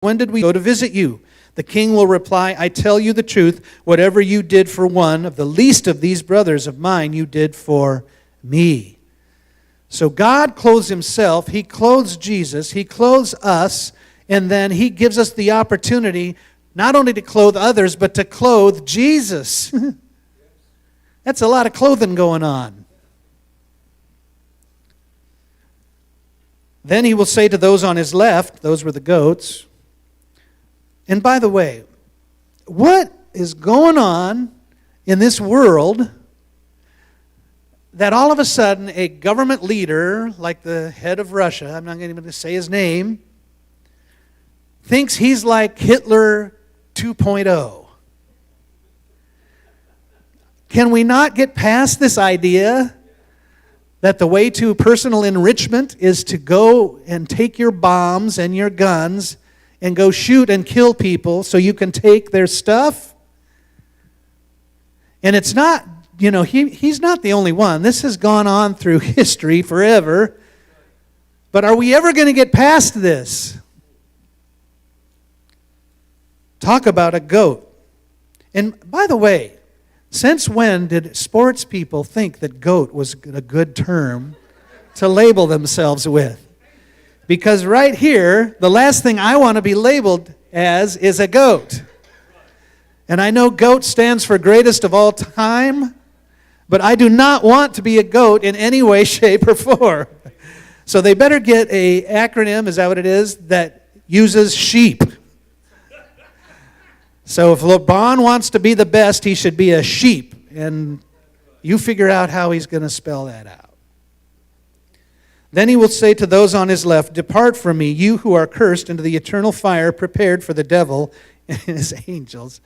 When did we go to visit you? The king will reply, I tell you the truth, whatever you did for one of the least of these brothers of mine, you did for me. So God clothes himself, he clothes Jesus, he clothes us, and then he gives us the opportunity not only to clothe others, but to clothe Jesus. That's a lot of clothing going on. Then he will say to those on his left, those were the goats. And by the way, what is going on in this world that all of a sudden a government leader, like the head of Russia, I'm not even going to say his name, thinks he's like Hitler 2.0? Can we not get past this idea that the way to personal enrichment is to go and take your bombs and your guns and go shoot and kill people so you can take their stuff? And it's not, he's not the only one. This has gone on through history forever. But are we ever going to get past this? Talk about a goat. And by the way, since when did sports people think that goat was a good term to label themselves with? Because right here, the last thing I want to be labeled as is a goat. And I know GOAT stands for greatest of all time, but I do not want to be a goat in any way, shape, or form. So they better get an acronym, is that what it is, that uses sheep. So if LeBron wants to be the best, he should be a sheep. And you figure out how he's going to spell that out. Then he will say to those on his left, depart from me, you who are cursed, into the eternal fire prepared for the devil and his angels.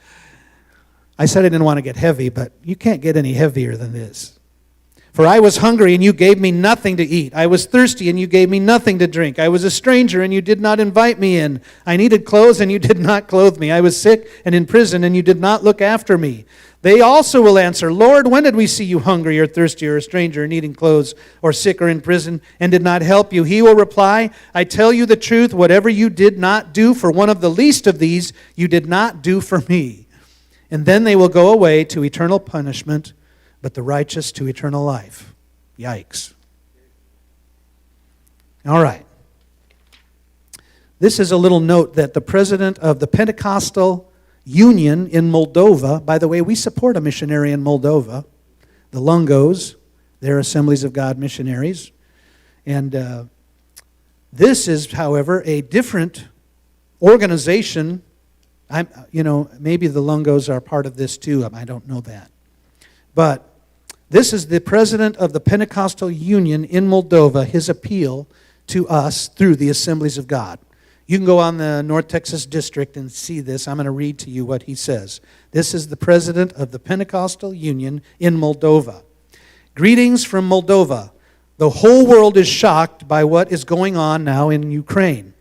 I said I didn't want to get heavy, but you can't get any heavier than this. For I was hungry, and you gave me nothing to eat. I was thirsty, and you gave me nothing to drink. I was a stranger, and you did not invite me in. I needed clothes, and you did not clothe me. I was sick and in prison, and you did not look after me. They also will answer, Lord, when did we see you hungry or thirsty or a stranger or needing clothes or sick or in prison and did not help you? He will reply, I tell you the truth, whatever you did not do for one of the least of these, you did not do for me. And then they will go away to eternal punishment, but the righteous to eternal life. Yikes. All right. This is a little note that the president of the Pentecostal Union in Moldova, by the way, we support a missionary in Moldova, the Lungos, they're Assemblies of God missionaries. And this is, however, a different organization. Maybe the Lungos are part of this too. I don't know that. But this is the president of the Pentecostal Union in Moldova, his appeal to us through the Assemblies of God. You can go on the North Texas District and see this. I'm going to read to you what he says. This is the president of the Pentecostal Union in Moldova. Greetings from Moldova. The whole world is shocked by what is going on now in Ukraine.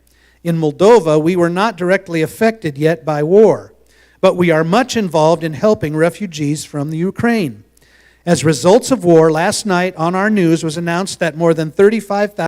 In Moldova, we were not directly affected yet by war, but we are much involved in helping refugees from the Ukraine. As results of war, last night on our news was announced that more than 35,000